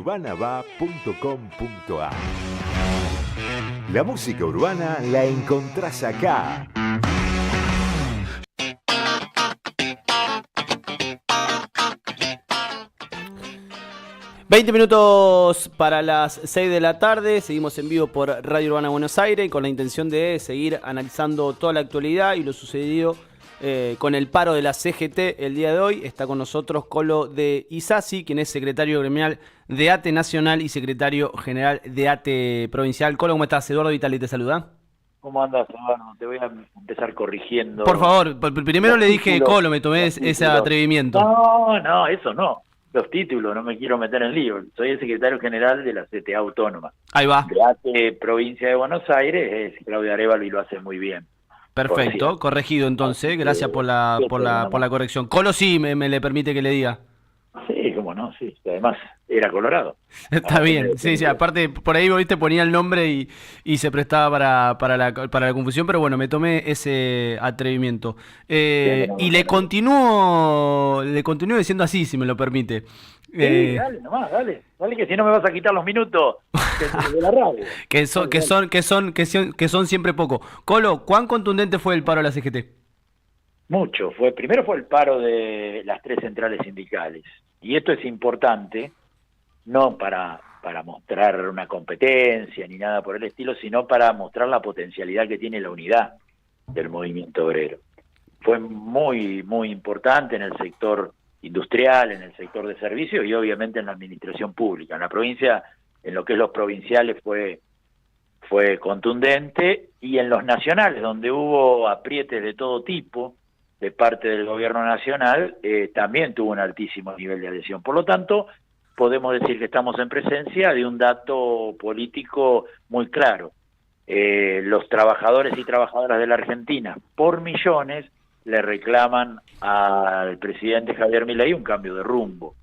urbanava.com.ar. La música urbana la encontrás acá. ...20 minutos para las 6 de la tarde... ...seguimos en vivo por Radio Urbana Buenos Aires... ...con la intención de seguir analizando toda la actualidad... ...y lo sucedido con el paro de la CGT el día de hoy. Está con nosotros Colo de Isasi... ...quien es secretario gremial de ATE Nacional... ...y secretario general de ATE Provincial. Colo, ¿cómo estás? Eduardo Vitali te saluda. ¿Cómo andas, Eduardo? Te voy a empezar corrigiendo. Por favor, primero le dije Colo, me tomé ese atrevimiento. No, eso no. Los títulos, no me quiero meter en lío. Soy el secretario general de la CTA Autónoma. Ahí va. De ATE Provincia de Buenos Aires es Claudia Arévalo y lo hace muy bien. Perfecto, corregido entonces. Gracias por la corrección. Colo sí me le permite que le diga. Sí, cómo no, sí. Además, era Colorado. Está bien, sí, aparte por ahí viste ponía el nombre y se prestaba para la confusión, pero bueno, me tomé ese atrevimiento. Y le continúo diciendo así, si me lo permite. Dale nomás, dale, que si no me vas a quitar los minutos de la radio. que son siempre poco. Colo, ¿cuán contundente fue el paro de la CGT? Mucho. Primero fue el paro de las 3 centrales sindicales. Y esto es importante, no para mostrar una competencia ni nada por el estilo, sino para mostrar la potencialidad que tiene la unidad del movimiento obrero. Fue muy, muy importante en el sector industrial, en el sector de servicios y obviamente en la administración pública. En la provincia, en lo que es los provinciales, fue contundente, y en los nacionales, donde hubo aprietes de todo tipo de parte del gobierno nacional, también tuvo un altísimo nivel de adhesión. Por lo tanto, podemos decir que estamos en presencia de un dato político muy claro. Los trabajadores y trabajadoras de la Argentina, por millones, le reclaman al presidente Javier Milei un cambio de rumbo.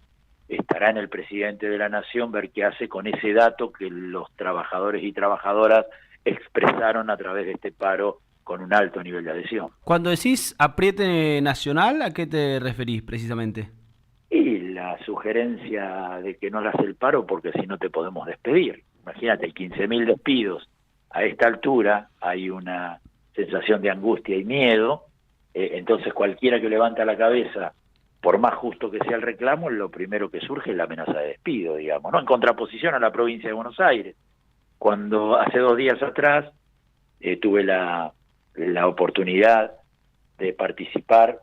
Estará en el presidente de la Nación ver qué hace con ese dato que los trabajadores y trabajadoras expresaron a través de este paro con un alto nivel de adhesión. Cuando decís apriete nacional, ¿a qué te referís precisamente? Y la sugerencia de que no le hace el paro porque si no te podemos despedir. Imagínate, 15.000 despidos. A esta altura hay una sensación de angustia y miedo, entonces cualquiera que levanta la cabeza, por más justo que sea el reclamo, lo primero que surge es la amenaza de despido, digamos, ¿no? En contraposición a la provincia de Buenos Aires. Cuando hace 2 días atrás tuve la oportunidad de participar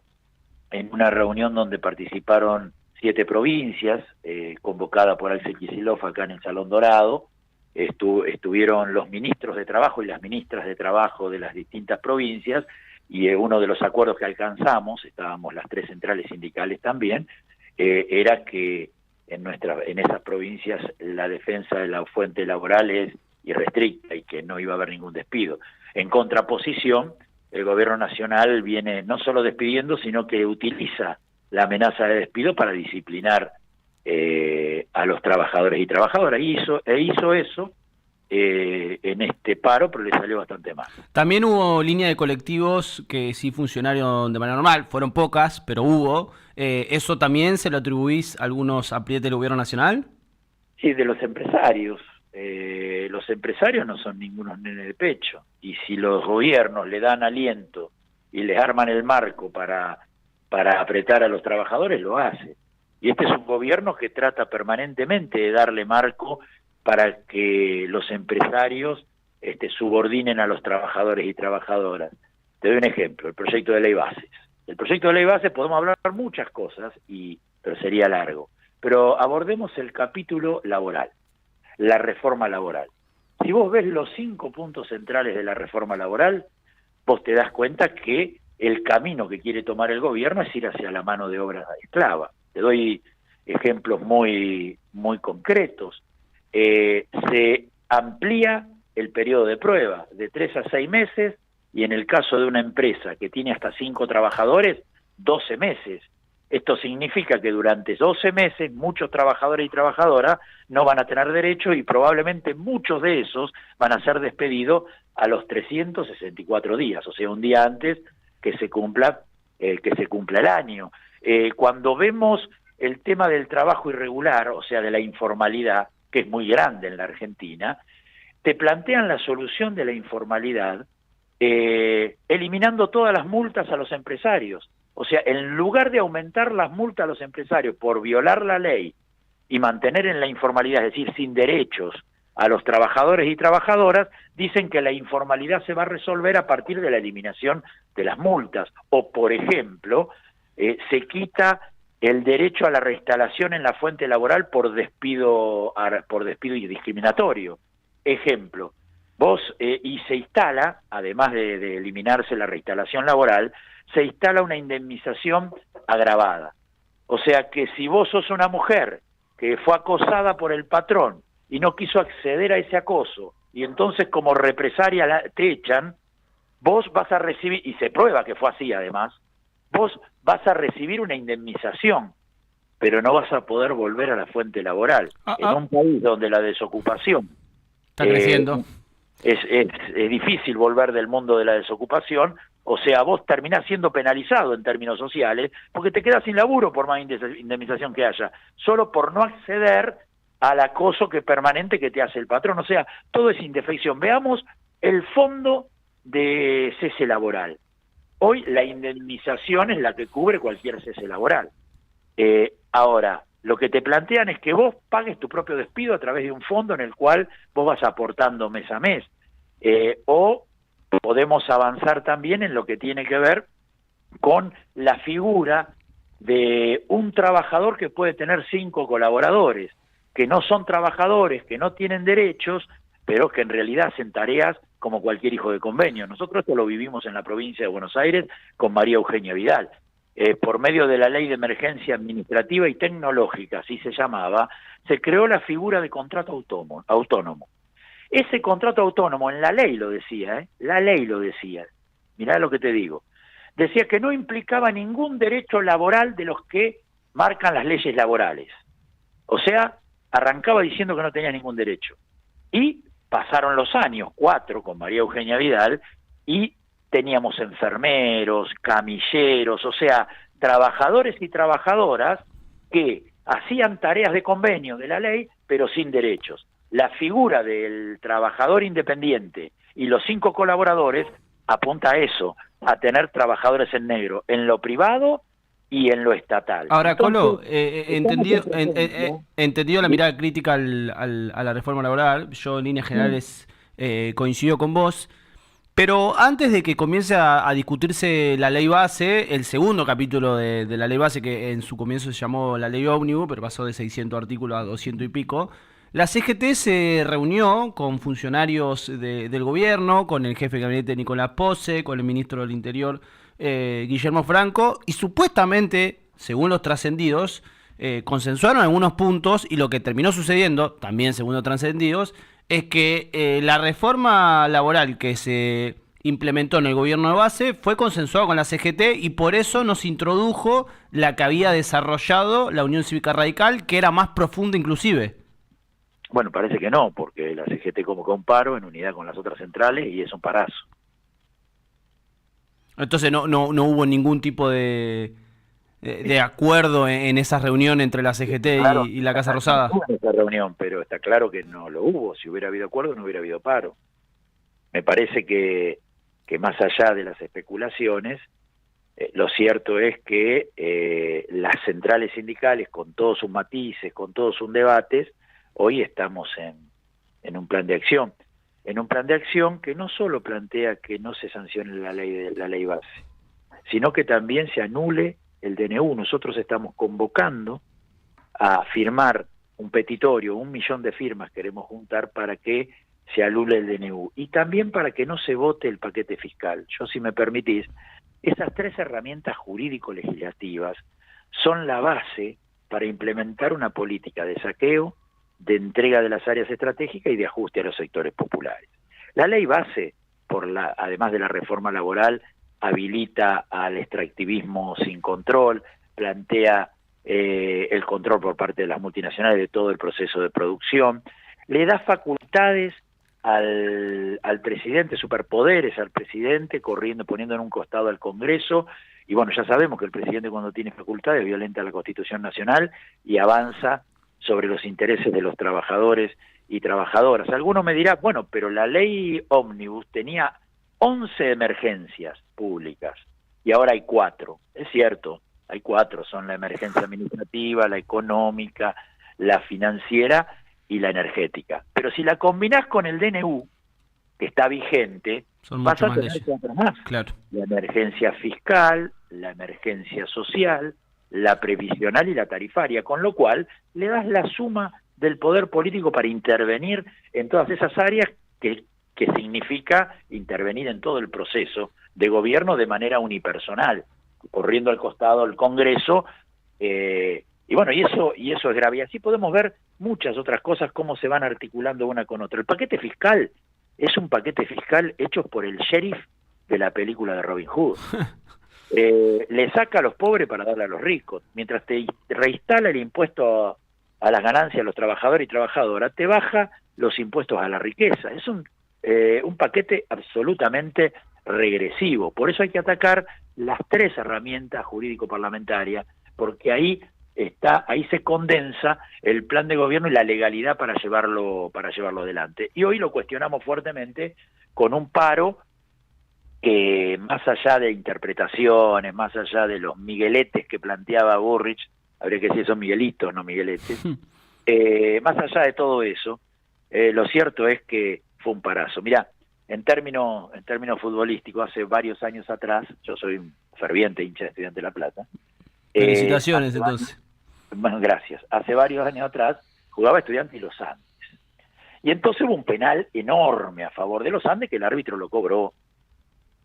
en una reunión donde participaron 7 provincias, convocada por Axel Kicillof acá en el Salón Dorado. Estuvieron los ministros de trabajo y las ministras de trabajo de las distintas provincias, y uno de los acuerdos que alcanzamos, estábamos las 3 centrales sindicales también, era que en esas provincias la defensa de la fuente laboral es irrestricta y que no iba a haber ningún despido. En contraposición, el gobierno nacional viene no solo despidiendo, sino que utiliza la amenaza de despido para disciplinar a los trabajadores y trabajadoras. Hizo eso en este paro, pero le salió bastante mal. También hubo línea de colectivos que sí funcionaron de manera normal, fueron pocas, pero hubo. ¿Eso también se lo atribuís a algunos aprietes del gobierno nacional? Sí, de los empresarios. Los empresarios no son ningunos nenes de pecho, y si los gobiernos le dan aliento y les arman el marco para apretar a los trabajadores, lo hace. Y este es un gobierno que trata permanentemente de darle marco para que los empresarios subordinen a los trabajadores y trabajadoras. Te doy un ejemplo, el proyecto de ley bases. El proyecto de ley bases podemos hablar muchas cosas, pero sería largo. Pero abordemos el capítulo laboral, la reforma laboral. Si vos ves los 5 puntos centrales de la reforma laboral, vos te das cuenta que el camino que quiere tomar el gobierno es ir hacia la mano de obra esclava. Te doy ejemplos muy, muy concretos. Se amplía el periodo de prueba de 3 a 6 meses, y en el caso de una empresa que tiene hasta 5 trabajadores, 12 meses. Esto significa que durante 12 meses muchos trabajadores y trabajadoras no van a tener derecho, y probablemente muchos de esos van a ser despedidos a los 364 días, o sea, un día antes que se cumpla el año. Cuando vemos el tema del trabajo irregular, o sea, de la informalidad, que es muy grande en la Argentina, te plantean la solución de la informalidad eliminando todas las multas a los empresarios. O sea, en lugar de aumentar las multas a los empresarios por violar la ley y mantener en la informalidad, es decir, sin derechos a los trabajadores y trabajadoras, dicen que la informalidad se va a resolver a partir de la eliminación de las multas. O, por ejemplo, se quita el derecho a la reinstalación en la fuente laboral por despido y discriminatorio. Ejemplo, vos y se instala, además de eliminarse la reinstalación laboral, se instala una indemnización agravada. O sea que si vos sos una mujer que fue acosada por el patrón y no quiso acceder a ese acoso, y entonces como represalia te echan, vos vas a recibir, y se prueba que fue así además, vos vas a recibir una indemnización, pero no vas a poder volver a la fuente laboral. En un país donde la desocupación está creciendo, es difícil volver del mundo de la desocupación, o sea, vos terminás siendo penalizado en términos sociales, porque te quedas sin laburo por más indemnización que haya, solo por no acceder al acoso permanente que te hace el patrón. O sea, todo es indefección. Veamos el fondo de cese laboral. Hoy la indemnización es la que cubre cualquier cese laboral. Ahora, lo que te plantean es que vos pagues tu propio despido a través de un fondo en el cual vos vas aportando mes a mes. O podemos avanzar también en lo que tiene que ver con la figura de un trabajador que puede tener 5 colaboradores, que no son trabajadores, que no tienen derechos, pero que en realidad hacen tareas como cualquier hijo de convenio. Nosotros esto lo vivimos en la provincia de Buenos Aires con María Eugenia Vidal. Por medio de la Ley de Emergencia Administrativa y Tecnológica, así se llamaba, se creó la figura de contrato autónomo. Ese contrato autónomo en la ley lo decía, la ley lo decía, mirá lo que te digo, decía que no implicaba ningún derecho laboral de los que marcan las leyes laborales. O sea, arrancaba diciendo que no tenía ningún derecho. Y pasaron los años, 4 con María Eugenia Vidal, y teníamos enfermeros, camilleros, o sea, trabajadores y trabajadoras que hacían tareas de convenio de la ley, pero sin derechos. La figura del trabajador independiente y los 5 colaboradores apunta a eso, a tener trabajadores en negro, en lo privado y en lo estatal. Ahora, Entonces, Colo, entendido la mirada crítica a la reforma laboral, yo en líneas generales coincido con vos, pero antes de que comience a discutirse la ley base, el segundo capítulo de la ley base, que en su comienzo se llamó la ley ómnibus, pero pasó de 600 artículos a 200 y pico, la CGT se reunió con funcionarios del gobierno, con el jefe de gabinete Nicolás Pose, con el ministro del Interior Guillermo Franco, y supuestamente, según los trascendidos, consensuaron algunos puntos, y lo que terminó sucediendo, también según los trascendidos, es que la reforma laboral que se implementó en el gobierno de base fue consensuada con la CGT, y por eso nos introdujo la que había desarrollado la Unión Cívica Radical, que era más profunda inclusive. Bueno, parece que no, porque la CGT convocó un paro en unidad con las otras centrales y es un parazo. Entonces no hubo ningún tipo de acuerdo en esa reunión entre la CGT Claro, y la Casa Rosada. no hubo esa reunión, pero está claro que no lo hubo. Si hubiera habido acuerdo, no hubiera habido paro. Me parece que más allá de las especulaciones, lo cierto es que las centrales sindicales, con todos sus matices, con todos sus debates, hoy estamos en un plan de acción. En un plan de acción que no solo plantea que no se sancione la ley base, sino que también se anule el DNU. Nosotros estamos convocando a firmar un petitorio, 1 millón de firmas queremos juntar para que se anule el DNU y también para que no se vote el paquete fiscal. Yo, si me permitís, esas 3 herramientas jurídico-legislativas son la base para implementar una política de saqueo, de entrega de las áreas estratégicas y de ajuste a los sectores populares. La ley base, además de la reforma laboral, habilita al extractivismo sin control, plantea el control por parte de las multinacionales de todo el proceso de producción, le da facultades al presidente, superpoderes al presidente, poniendo en un costado al Congreso Y bueno, ya sabemos que el presidente cuando tiene facultades violenta la Constitución Nacional y avanza sobre los intereses de los trabajadores y trabajadoras. Alguno me dirá, bueno, pero la ley Ómnibus tenía 11 emergencias públicas y ahora hay 4. Es cierto, hay 4, son la emergencia administrativa, la económica, la financiera y la energética. Pero si la combinás con el DNU, que está vigente, Son vas mucho a más tener leyes. 4 más. Claro. La emergencia fiscal, la emergencia social, la previsional y la tarifaria, con lo cual le das la suma del poder político para intervenir en todas esas áreas que significa intervenir en todo el proceso de gobierno de manera unipersonal, corriendo al costado el Congreso, y bueno, y eso es grave. Y así podemos ver muchas otras cosas, cómo se van articulando una con otra. El paquete fiscal es un paquete fiscal hecho por el sheriff de la película de Robin Hood. Le saca a los pobres para darle a los ricos. Mientras te reinstala el impuesto a las ganancias de los trabajadores y trabajadoras, te baja los impuestos a la riqueza. Es un paquete absolutamente regresivo. Por eso hay que atacar las 3 herramientas jurídico-parlamentarias, porque ahí se condensa el plan de gobierno y la legalidad para llevarlo adelante. Y hoy lo cuestionamos fuertemente con un paro que, más allá de interpretaciones, más allá de los migueletes que planteaba Burrich, habría que decir son miguelitos, no migueletes, más allá de todo eso, lo cierto es que fue un parazo. Mirá, en términos futbolísticos, hace varios años atrás, yo soy un ferviente hincha de Estudiantes de La Plata. Felicitaciones, entonces. Bueno, gracias. Hace varios años atrás jugaba Estudiantes y los Andes. Y entonces hubo un penal enorme a favor de los Andes que el árbitro lo cobró.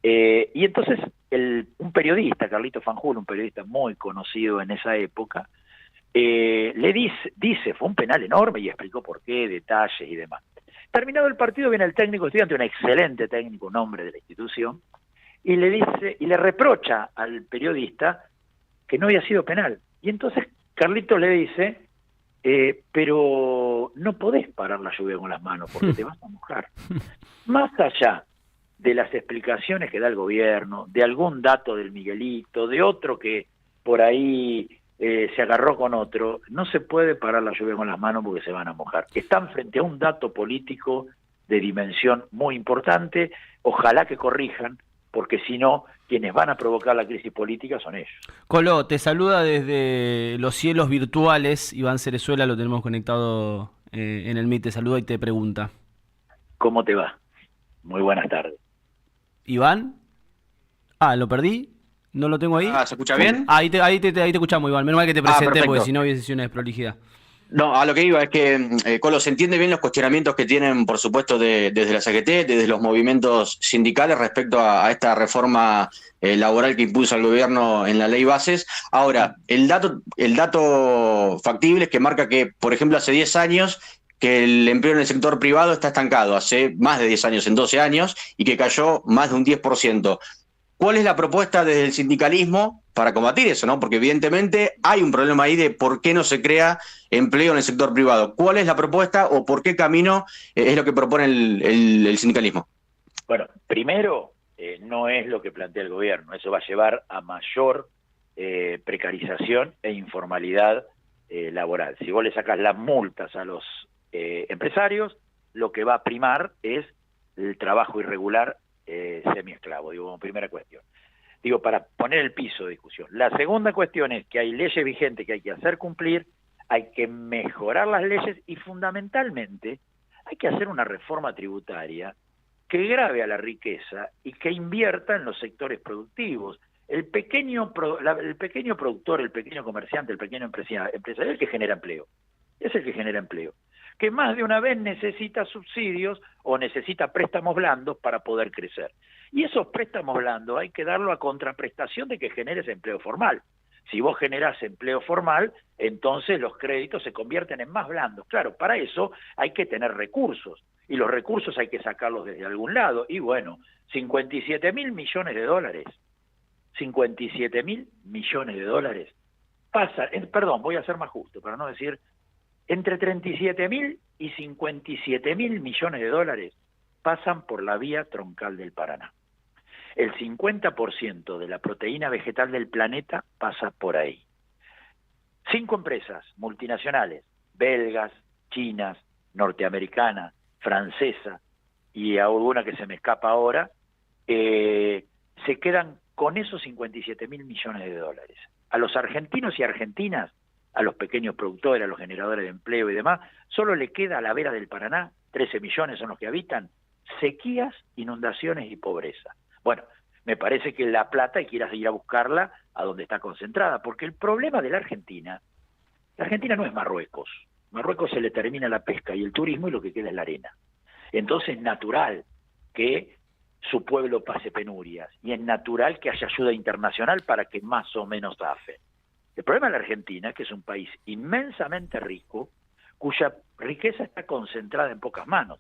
Y entonces un periodista, Carlito Fanjul, un periodista muy conocido en esa época, le dice, fue un penal enorme, y explicó por qué, detalles y demás. Terminado el partido, viene el técnico Estudiante, un excelente técnico, un hombre de la institución, y le reprocha al periodista que no había sido penal. Y entonces Carlito le dice, pero no podés parar la lluvia con las manos porque te vas a mojar. Más allá de las explicaciones que da el gobierno, de algún dato del Miguelito, de otro que por ahí se agarró con otro, no se puede parar la lluvia con las manos porque se van a mojar. Están frente a un dato político de dimensión muy importante, ojalá que corrijan, porque si no, quienes van a provocar la crisis política son ellos. Colo, te saluda desde los cielos virtuales, Iván Cerezuela, lo tenemos conectado en el Meet, te saluda y te pregunta. ¿Cómo te va? Muy buenas tardes. ¿Iván? ¿Lo perdí? ¿No lo tengo ahí? ¿Se escucha bien? Ahí te escuchamos, Iván. Menos mal que te presenté, perfecto. porque si no hubiese sido una desprolijidad. No, a lo que iba es que, Colo, se entiende bien los cuestionamientos que tienen, por supuesto, desde la CGT, desde los movimientos sindicales respecto a esta reforma laboral que impulsa el gobierno en la ley bases. Ahora, el dato factible es que marca que, por ejemplo, hace 10 años que el empleo en el sector privado está estancado, hace más de 10 años, en 12 años, y que cayó más de un 10%. ¿Cuál es la propuesta desde el sindicalismo para combatir eso, ¿no? Porque evidentemente hay un problema ahí de por qué no se crea empleo en el sector privado. ¿Cuál es la propuesta o por qué camino es lo que propone el sindicalismo? Bueno, primero, no es lo que plantea el gobierno. Eso va a llevar a mayor precarización e informalidad laboral. Si vos le sacás las multas a los empresarios, lo que va a primar es el trabajo irregular semiesclavo, digo, como primera cuestión. Digo, para poner el piso de discusión. La segunda cuestión es que hay leyes vigentes que hay que hacer cumplir, hay que mejorar las leyes y fundamentalmente hay que hacer una reforma tributaria que grave a la riqueza y que invierta en los sectores productivos. El pequeño productor, el pequeño comerciante, el pequeño empresario, es el que genera empleo. Es el que genera empleo. Que más de una vez necesita subsidios o necesita préstamos blandos para poder crecer. Y esos préstamos blandos hay que darlo a contraprestación de que generes empleo formal. Si vos generás empleo formal, entonces los créditos se convierten en más blandos. Claro, para eso hay que tener recursos, y los recursos hay que sacarlos desde algún lado. Y bueno, 57.000 millones de dólares, 57.000 millones de dólares, perdón, voy a ser más justo, para no decir, entre 37.000 y 57.000 millones de dólares pasan por la vía troncal del Paraná. El 50% de la proteína vegetal del planeta pasa por ahí. 5 empresas multinacionales, belgas, chinas, norteamericanas, francesas y alguna que se me escapa ahora, se quedan con esos 57.000 millones de dólares. A los argentinos y argentinas, a los pequeños productores, a los generadores de empleo y demás, solo le queda a la vera del Paraná, 13 millones son los que habitan, sequías, inundaciones y pobreza. Bueno, me parece que la plata hay que ir a buscarla a donde está concentrada, porque el problema de la Argentina no es Marruecos. Marruecos se le termina la pesca y el turismo y lo que queda es la arena. Entonces es natural que su pueblo pase penurias y es natural que haya ayuda internacional para que más o menos zafen. El problema de la Argentina es que es un país inmensamente rico, cuya riqueza está concentrada en pocas manos.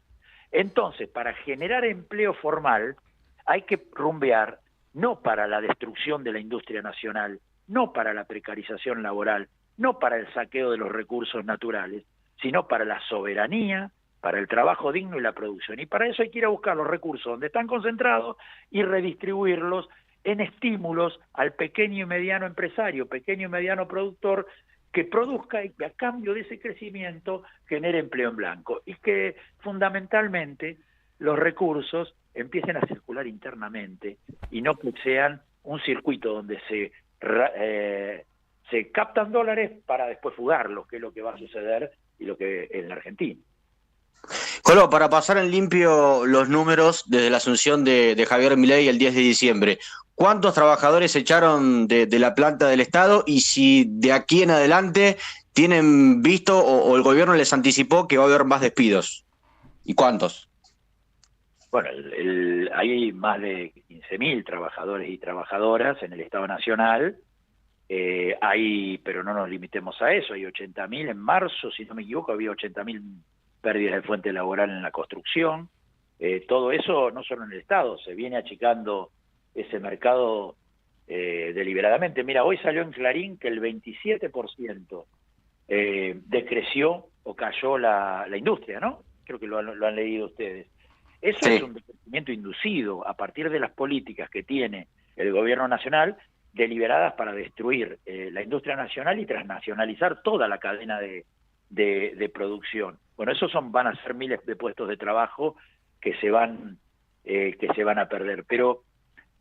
Entonces, para generar empleo formal, hay que rumbear no para la destrucción de la industria nacional, no para la precarización laboral, no para el saqueo de los recursos naturales, sino para la soberanía, para el trabajo digno y la producción. Y para eso hay que ir a buscar los recursos donde están concentrados y redistribuirlos en estímulos al pequeño y mediano empresario, pequeño y mediano productor, que produzca y que a cambio de ese crecimiento genere empleo en blanco. Y que fundamentalmente los recursos empiecen a circular internamente y no que sean un circuito donde se captan dólares para después fugarlos, que es lo que va a suceder y lo que en la Argentina. Colo, para pasar en limpio los números desde la asunción de Javier Milei el 10 de diciembre, ¿cuántos trabajadores se echaron de la planta del Estado? Y si de aquí en adelante tienen visto o el gobierno les anticipó que va a haber más despidos. ¿Y cuántos? Bueno, hay más de 15.000 trabajadores y trabajadoras en el Estado Nacional. Pero no nos limitemos a eso, hay 80.000 en marzo, si no me equivoco, había 80.000 pérdidas de fuente laboral en la construcción. Todo eso no solo en el Estado, se viene achicando ese mercado deliberadamente. Mira, hoy salió en Clarín que el 27% decreció o cayó la industria, ¿no? Creo que lo han leído ustedes. Eso sí. Es un decrecimiento inducido a partir de las políticas que tiene el gobierno nacional deliberadas para destruir la industria nacional y transnacionalizar toda la cadena de producción. Bueno, esos van a ser miles de puestos de trabajo que se van a perder. Pero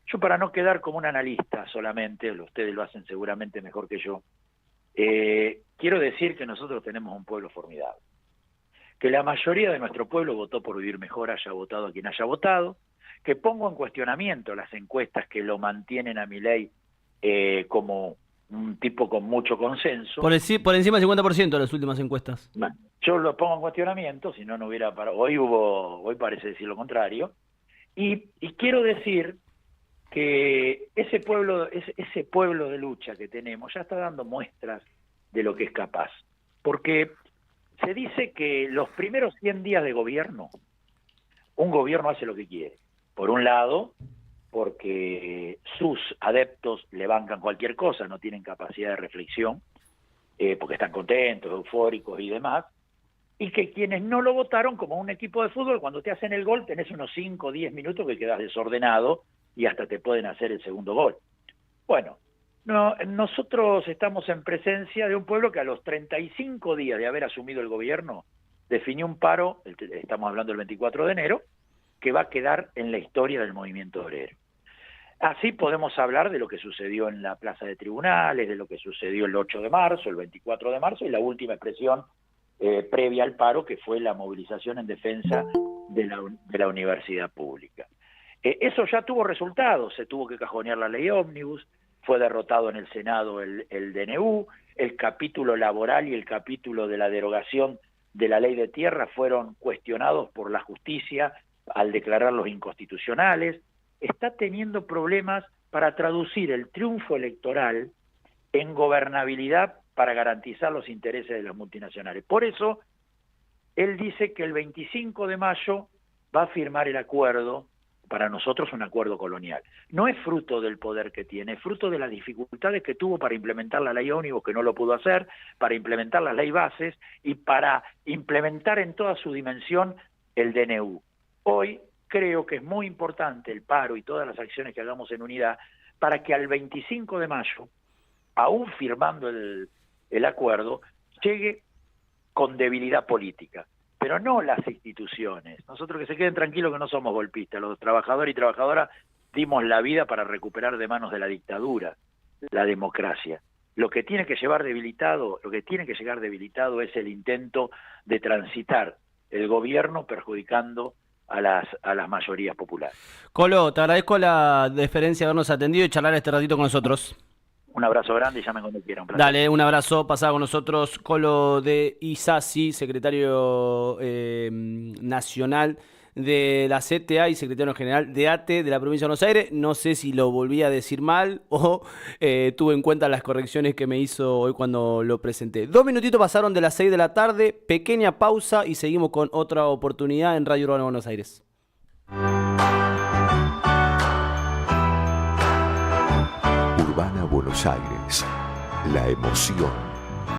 yo, para no quedar como un analista solamente, ustedes lo hacen seguramente mejor que yo, quiero decir que nosotros tenemos un pueblo formidable, que la mayoría de nuestro pueblo votó por vivir mejor, haya votado a quien haya votado, que pongo en cuestionamiento las encuestas que lo mantienen a Milei como un tipo con mucho consenso. Por encima del 50% de las últimas encuestas. Bueno, yo lo pongo en cuestionamiento, si no hubiera parado. Hoy parece decir lo contrario. Y quiero decir que ese pueblo de lucha que tenemos ya está dando muestras de lo que es capaz. Porque se dice que los primeros 100 días de gobierno, un gobierno hace lo que quiere. Por un lado, porque sus adeptos le bancan cualquier cosa, no tienen capacidad de reflexión, porque están contentos, eufóricos y demás, y que quienes no lo votaron, como un equipo de fútbol, cuando te hacen el gol tenés unos 5 o 10 minutos que quedas desordenado y hasta te pueden hacer el segundo gol. Bueno, nosotros estamos en presencia de un pueblo que a los 35 días de haber asumido el gobierno definió un paro, estamos hablando del 24 de enero, que va a quedar en la historia del movimiento obrero. Así podemos hablar de lo que sucedió en la Plaza de Tribunales, de lo que sucedió el 8 de marzo, el 24 de marzo y la última expresión previa al paro, que fue la movilización en defensa de la universidad pública. Eso ya tuvo resultados, se tuvo que cajonear la ley ómnibus, fue derrotado en el Senado el DNU, el capítulo laboral y el capítulo de la derogación de la ley de tierra fueron cuestionados por la justicia al declararlos inconstitucionales. Está teniendo problemas para traducir el triunfo electoral en gobernabilidad para garantizar los intereses de las multinacionales. Por eso, él dice que el 25 de mayo va a firmar el acuerdo, para nosotros un acuerdo colonial. No es fruto del poder que tiene, es fruto de las dificultades que tuvo para implementar la ley ómnibus, que no lo pudo hacer, para implementar las ley bases y para implementar en toda su dimensión el DNU. Hoy creo que es muy importante el paro y todas las acciones que hagamos en unidad para que al 25 de mayo, aún firmando el acuerdo, llegue con debilidad política, pero no las instituciones. Nosotros, que se queden tranquilos, que no somos golpistas, los trabajadores y trabajadoras dimos la vida para recuperar de manos de la dictadura la democracia. Lo que tiene que llegar debilitado es el intento de transitar el gobierno perjudicando a las mayorías populares. Colo, te agradezco la deferencia de habernos atendido y charlar este ratito con nosotros. Un abrazo grande y llamen cuando quieran. Un placer. Dale, un abrazo. Pasaba con nosotros Colo de Isasi, secretario nacional de la CTA y secretario general de ATE de la provincia de Buenos Aires. No sé si lo volví a decir mal o tuve en cuenta las correcciones que me hizo hoy cuando lo presenté. 2 minutitos pasaron de las 6 de la tarde, pequeña pausa y seguimos con otra oportunidad en Radio Urbana Buenos Aires. Urbana Buenos Aires, la emoción